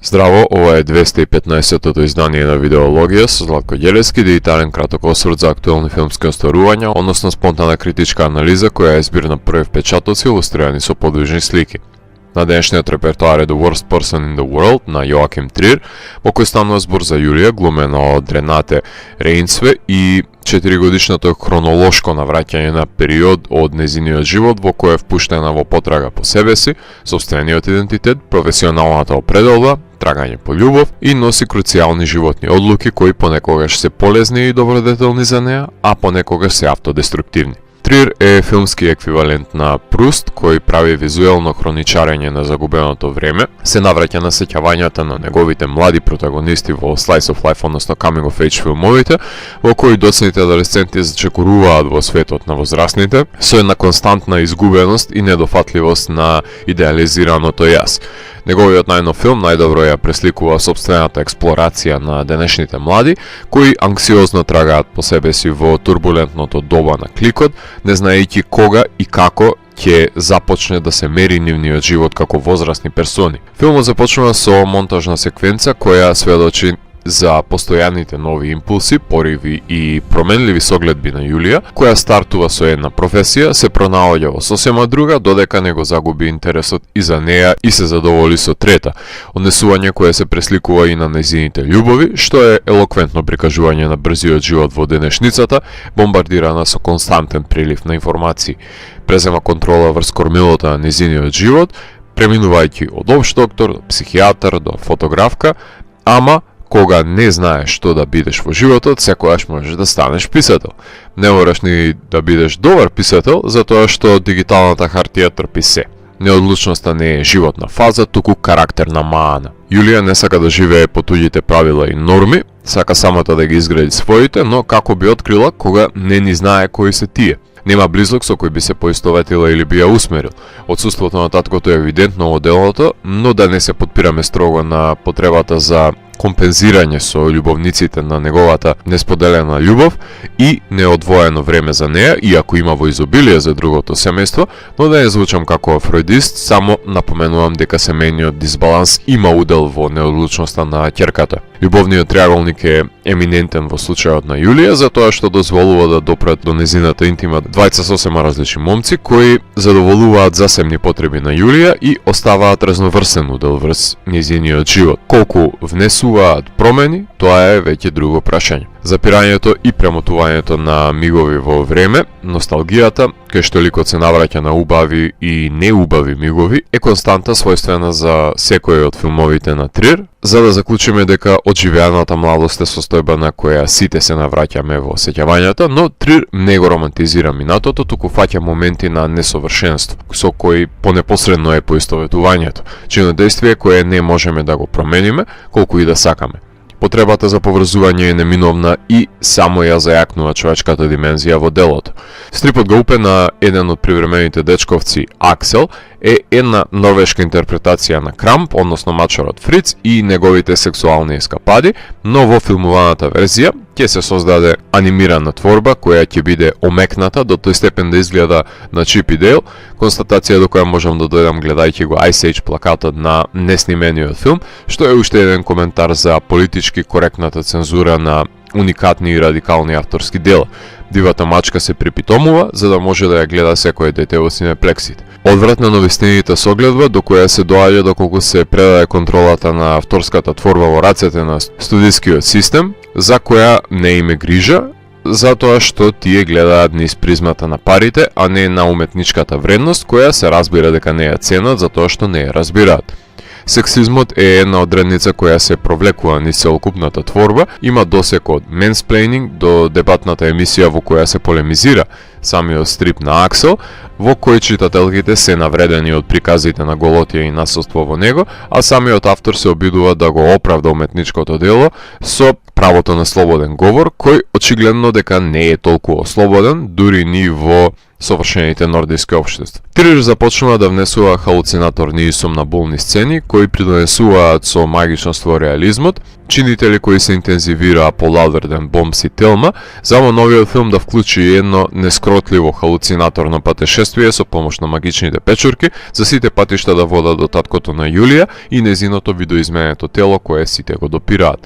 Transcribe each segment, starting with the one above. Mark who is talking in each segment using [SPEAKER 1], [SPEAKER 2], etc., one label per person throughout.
[SPEAKER 1] Здраво, ова е 215-тото издание на Видеологија со Златко Ѓелевски, дигитален краток осврт за актуелни филмски остварувања, односно спонтана критичка анализа која е збир на први впечатоци илустрирани со подвижни слики. На денешниот репертоар е The Worst Person in the World на Јоаким Трир, во кој станува збор за Јулија, глумена од Ренате Рейнсве, и 4-годишното хронолошко навраќање на период од незиниот живот во кој е впуштена во потрага по себе си, сопствениот идентитет, професионалната определба, трагање по љубов и носи круцијални животни одлуки кои понекогаш се полезни и добродетелни за неа, а понекогаш се автодеструктивни. Трир е филмски еквивалент на Пруст, кој прави визуелно хроничарење на загубеното време, се навраќа на сеќавањата на неговите млади протагонисти во Slice of Life, односно Coming of Age филмовите, во кои доцните адолесценти зачекоруваат во светот на возрастните, со една константна изгубеност и недофатливост на идеализираното јас. Неговиот најнов филм најдобро ја пресликува сопствената експлорација на денешните млади, кои анксиозно трагаат по себе си во турбулентното доба на кликот, не знаејќи кога и како ќе започне да се мери нивниот живот како возрастни персони. Филмот започнува со монтажна секвенца која сведочи за постојаните нови импулси, пориви и променливи согледби на Јулија, која стартува со една професија, се пронаоѓа во сосема друга, додека не го загуби интересот и за неа и се задоволи со трета. Однесување кое се пресликува и на незините љубови, што е елоквентно прикажување на брзиот живот во денешницата, бомбардирана со константен прилив на информации. Презема контрола врз кормилото на незиниот живот, преминувајќи од општ доктор до психијатар до фотографка, ама кога не знаеш што да бидеш во животот, секогаш можеш да станеш писател. Не мораш ни да бидеш добар писател, затоа што дигиталната хартија трпи се. Неодлучноста не е животна фаза, туку карактерна маана. Јулија не сака да живее по туѓите правила и норми, сака самата да ги изгради своите, но како би открила кога не ни знае кои се тие. Нема близок со кој би се поистоветила или би ја усмерил. Отсуството на таткото е евидентно во делото, но да не се подпираме строго на потребата за компензирање со љубовниците на неговата несподелена љубов и неодвоено време за неа, иако има во изобилие за другото семејство, но да не звучам како фройдист, само напоменувам дека семејниот дисбаланс има удел во неодлучноста на ќерката. Љубовниот триаголник е еминентен во случајот на Јулија, затоа што дозволува да допрат до незината интима двајца сосема различни момци кои задоволуваат засебни потреби на Јулија и оставаат разноврсен удел врз незиниот живот. Колку внесуваат промени, тоа е веќе друго прашање. Запирањето и премотувањето на мигови во време, носталгијата, кај што ликот се навраќа на убави и неубави мигови, е константа својствена за секој од филмовите на Трир, за да заклучиме дека одживеаната младост е состојба на која сите се навраќаме во сеќавањата, но Трир не го романтизира минатото, туку фаќа моменти на несовршенство, со кои понепосредно е поистоветувањето, чино дејствие кое не можеме да го промениме, колку и да сакаме. Потребата за поврзување е неминовна и само ја зајакнува човечката димензија во делото. Стрипот го упе на еден од привремените дечковци, Аксел, е една норвешка интерпретација на Крамп, односно мачорот Фриц и неговите сексуални ескапади, но во филмуваната верзија ќе се создаде анимирана творба која ќе биде омекната до тој степен да изгледа на Чип и Дейл, констатација до која можам да дојдам гледајќи го Ice Age плакатот на неснимениот филм, што е уште еден коментар за политички коректната цензура на уникатни и радикални авторски дела. Дивата мачка се припитомува за да може да ја гледа секое дете во синеплексите. Одвратна на вистините согледба до која се доаѓа доколку се предаде контролата на авторската творба во рацете на студискиот систем, за која не име грижа, затоа што тие гледаат низ призмата на парите, а не на уметничката вредност, која се разбира дека не ја ценат затоа што не ја разбираат. Сексизмот е една одредница која се провлекува низ целокупната творба, има досек од менсплейнинг до дебатната емисија во која се полемизира самиот стрип на Аксел, во кој читателките се навредени од приказите на Голотија и насилство во него, а самиот автор се обидува да го оправда уметничкото дело со правото на слободен говор, кој очигледно дека не е толку слободен, дури ни во совршените нордиски општества. Трир започнува да внесува халуцинаторни и сумнаболни сцени, кои придонесуваат со магичност во реализмот, чинители кои се интензивираа по Louder Than Bombs и Телма, за во новиот филм да вклучи едно нескротливо халуцинаторно патешествие со помош на магичните печурки за сите патишта да водат до таткото на Јулија и незиното видоизменето тело кое сите го допираат.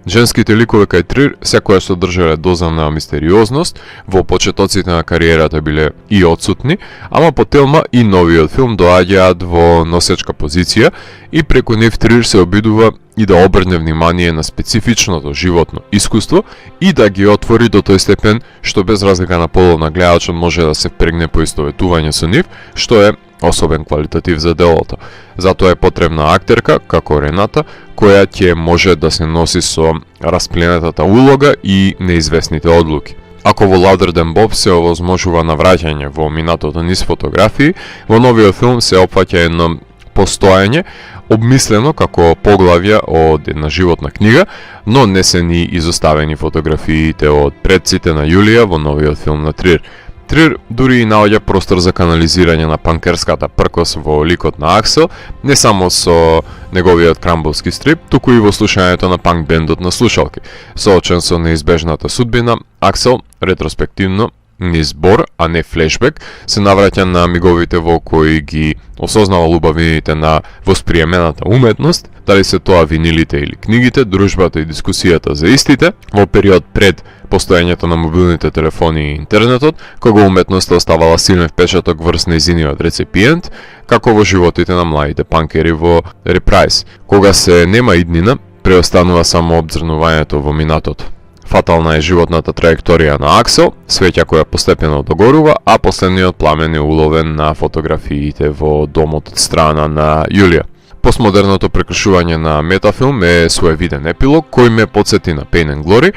[SPEAKER 1] Женските ликови кај Трир секоја содржале доза на мистериозност, во почетоците на кариерата биле и отсутни, ама по Телма и новиот филм доаѓаат во носечка позиција и преку нив Трир се обидува и да обрне внимание на специфичното животно искуство и да ги отвори до тој степен што без разлика на полот на гледачот може да се впрегне поистоветување со нив, што е особен квалитатив за делото. Затоа е потребна актерка, како Рената, која ќе може да се носи со распленетата улога и неизвестните одлуки. Ако во Louder Than Bombs се овозможува навраќање во минатото низ фотографии, во новиот филм се опфаќа едно постоење, обмислено како поглавја од една животна книга, но не се ни изоставени фотографиите од предците на Јулија во новиот филм на Трир. Трир дури и наоѓа простор за канализирање на панкерската пркос во ликот на Аксел, не само со неговиот крамболски стрип, туку и во слушањето на панк бендот на слушалки. Соочен со неизбежната судбина, Аксел, ретроспективно, низ збор, а не флешбек, се навраќа на миговите во кои ги осознава убавините на восприемената уметност, дали се тоа винилите или книгите, дружбата и дискусијата за истите, во период пред постоењето на мобилните телефони и интернетот, кога уметноста оставала силен впечаток врз нејзиниот реципиент, како во животите на младите панкери во Репрайс. Кога се нема иднина, преостанува само обзрнувањето во минатото. Фатална е животната траекторија на Аксел, свеќа која постепено догорува, а последниот пламен е уловен на фотографиите во домот од страна на Јулија. Постмодерното прекршување на метафилм е своевиден епилог кој ме подсети на Pain and Glory,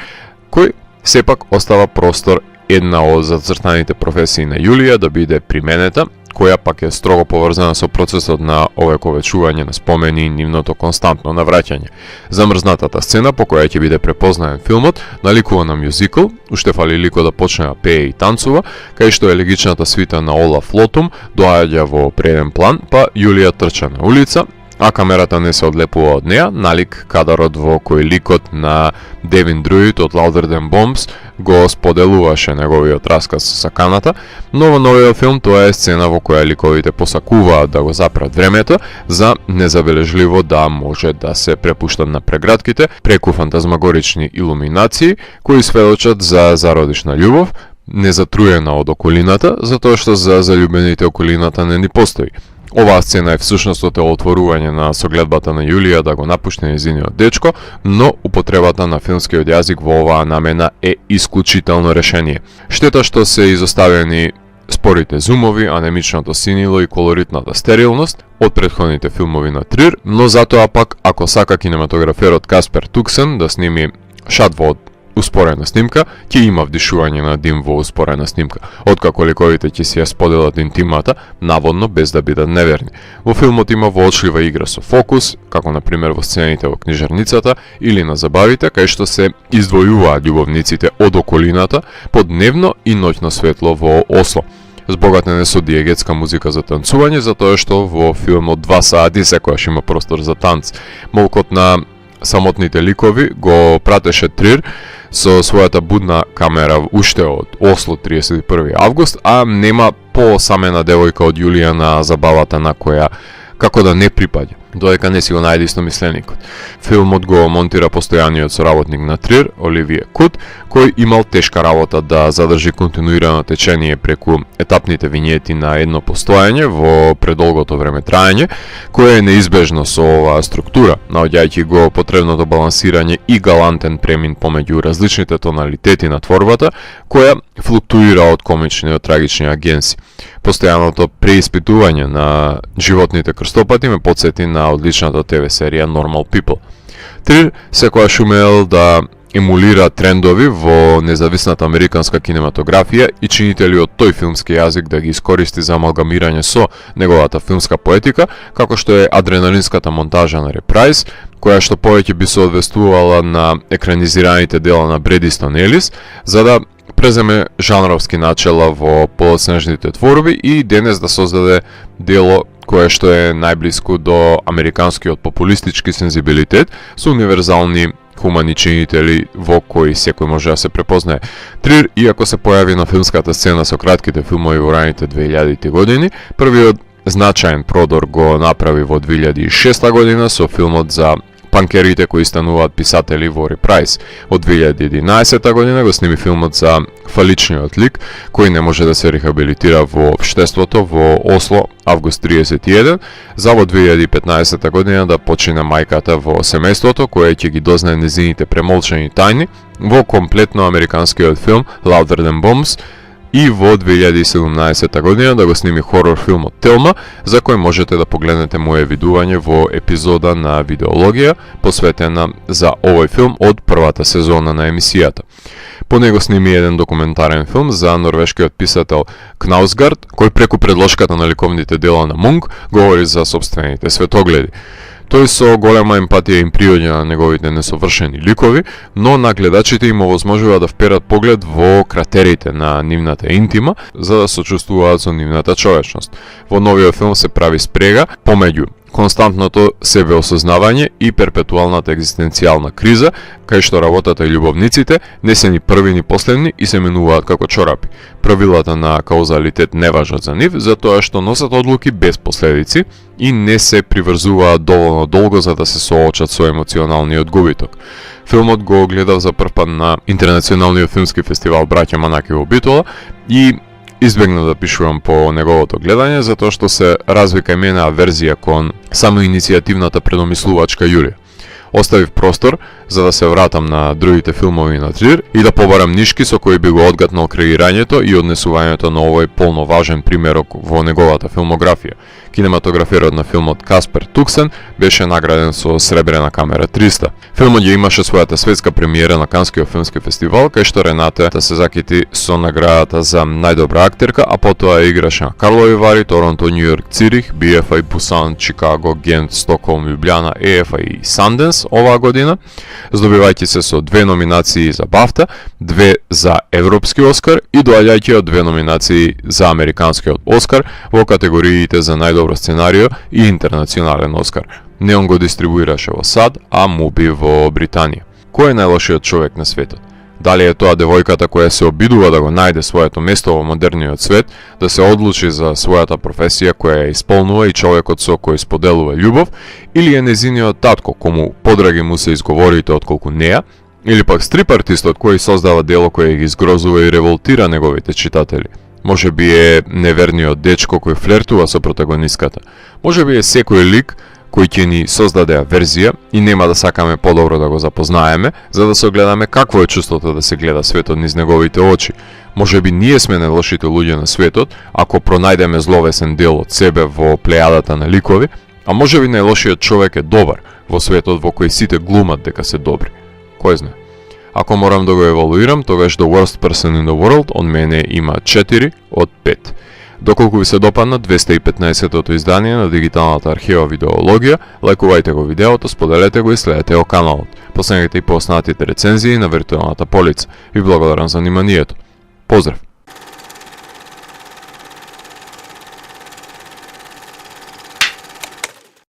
[SPEAKER 1] кој сепак остава простор една од зацртаните професии на Јулија да биде применета, која пак е строго поврзана со процесот на овековечување на спомени и нивното константно навраќање. Замрзнатата сцена по која ќе биде препознаен филмот наликува на мюзикл, уште фали лико да почне да пее и танцува, кај што елегичната свита на Олаф Лотум доаѓа во преден план, па Јулија трча на улица, а камерата не се одлепува од неа, налик кадарот во кој ликот на Девин Друид од Louder Than Bombs го споделуваше неговиот расказ со саканата, но во новиот филм тоа е сцена во која ликовите посакуваат да го запрат времето за незабележливо да може да се препуштат на прегратките преку фантазмагорични илуминации кои сведочат за зародишна љубов, незатруена од околината, затоа што за заљубените околината не ни постои. Оваа сцена е всушност отворување на согледбата на Јулија да го напушти нејзиниот дечко, но употребата на филмскиот јазик во оваа намена е исклучително решение. Штета што се изоставени спорите зумови, анемичното синило и колоритната стерилност од претходните филмови на Трир, но затоа пак ако сака кинематограферот Каспер Туксен да сними шат во успорена снимка, ќе има вдишување на дим во успорена снимка, откако ликовите ќе си ја споделат интимата, наводно без да бидат неверни. Во филмот има воочлива игра со фокус, како на пример во сцените во книжарницата или на забавите, кај што се издвојуваат љубовниците од околината под дневно и ноќно светло во Осло. Збогатен е со диегетска музика за танцување, затоа што во филмот 2 сати секојаш има простор за танц. Молкот на самотните ликови го пратеше Трир со својата будна камера уште од Осло 31. август, а нема посамена девојка од Јулија на забавата на која како да не припаѓа, додека не си го најде истомисленикот. Филмот го монтира постојаниот соработник на Трир, Оливие Кут, кој имал тешка работа да задржи континуирано течение преку етапните вињети на едно постојање во предолгото време траење, кое е неизбежно со оваа структура, наоѓајќи го потребното балансирање и галантен премин помеѓу различните тоналитети на творбата, која флуктуира од комични од трагични агенси. Постојаното преиспитување на животните крстопати ме подсети на одличната ТВ серија Normal People. Трир секојаш умеел да емулира трендови во независната американска кинематографија и чинители од тој филмски јазик да ги искористи за амалгамирање со неговата филмска поетика, како што е адреналинската монтажа на Репрайс, која што повеќе би се одвестувала на екранизираните дела на Брэд Истон Елис, за да преземе жанровски начела во полоснежните творби и денес да создаде дело кое што е најблиску до американскиот популистички сензибилитет со универзални хумани чинители во кои секој може да се препознае. Трир, иако се појави на филмската сцена со кратките филмови во раните 2000 години, првиот значаен продор го направи во 2006 година со филмот за панкерите кои стануваат писатели во Репрайс. Од 2011 година го сними филмот за фаличниот лик, кој не може да се рехабилитира во општеството во Осло, август 31, за во 2015 година да почине мајката во семејството, кој ќе ги дознае незините премолчани тајни во комплетно американскиот филм Louder Than Bombs, и во 2017 година да го сними хорор филмот Телма, за кој можете да погледнете моје видување во епизода на Видеологија, посветена за овој филм од првата сезона на емисијата. По него сними еден документарен филм за норвешкиот писател Кнаусгард, кој преку предложката на ликовните дела на Мунк говори за собствените светогледи. Тој со голема емпатија им приоѓа на неговите несовршени ликови, но на гледачите им овозможува да вперат поглед во кратерите на нивната интима, за да сочувствуваат со нивната човечност. Во новиот филм се прави спрега помеѓу константното себеосознавање и перпетуалната екзистенцијална криза, кај што работата и љубовниците не се ни први ни последни и се менуваат како чорапи. Правилата на каузалитет не важат за нив, затоа што носат одлуки без последици и не се приврзуваат доволно долго за да се соочат со емоционалниот губиток. Филмот го гледав за прв пат на Интернационалниот филмски фестивал Браќа Манаки во Битола и избегнав да пишувам по неговото гледање, затоа што се развика и мене аверзија кон самоиницијативната предомислувачка Јулија. Оставив простор за да се вратам на другите филмови на Трир и да побарам нишки со кои би го одгатнал креирањето и однесувањето на овој полноважен примерок во неговата филмографија. Кинематограферот на филмот Каспер Туксен беше награден со Сребрена камера 300. Филмот ја имаше својата светска премиера на Канскиот филмски фестивал, кај што Рената се закити со наградата за најдобра актерка, а потоа играше на Карлови Вари, Торонто, Њу Јорк, Цирих, BFI, Бусан, Чикаго, Гент, Стокхолм, Љубљана, EFI и Санденс оваа година, здобивајќи се со 2 номинации за Бафта, 2 за Европски Оскар и доаѓајќи од 2 номинации за Американскиот Оскар во категориите за најдобро сценарио и интернационален Оскар. Не он го дистрибуираше во САД, а Муби во Британија. Кој е најлошиот човек на светот? Дали е тоа девојката која се обидува да го најде своето место во модерниот свет, да се одлучи за својата професија која ја исполнува и човекот со кој споделува љубов, или е незиниот татко кому подраги му се изговорите отколку неа, или пак стрип артистот кој создава дело кое ги изгрозува и револтира неговите читатели. Може би е неверниот дечко кој флертува со протагонистката. Може би е секој лик кој ќе ни создаде аверзија и нема да сакаме подобро да го запознаеме, за да се огледаме какво е чувството да се гледа светот низ неговите очи. Може би ние сме најлошите луѓе на светот, ако пронајдеме зловесен дел од себе во плејадата на ликови, а може би најлошиот човек е добар во светот во кој сите глумат дека се добри. Кој знае? Ако морам да го евалуирам, тогаш The Worst Person in the World од мене има 4 од 5. Доколку ви се допадна 215-тото издание на дигиталната архива Видеологија, лајкувајте го видеото, споделете го и следете го каналот. Последните и поснатите рецензии на виртуелната полица. Ви благодарам за вниманието. Поздрав!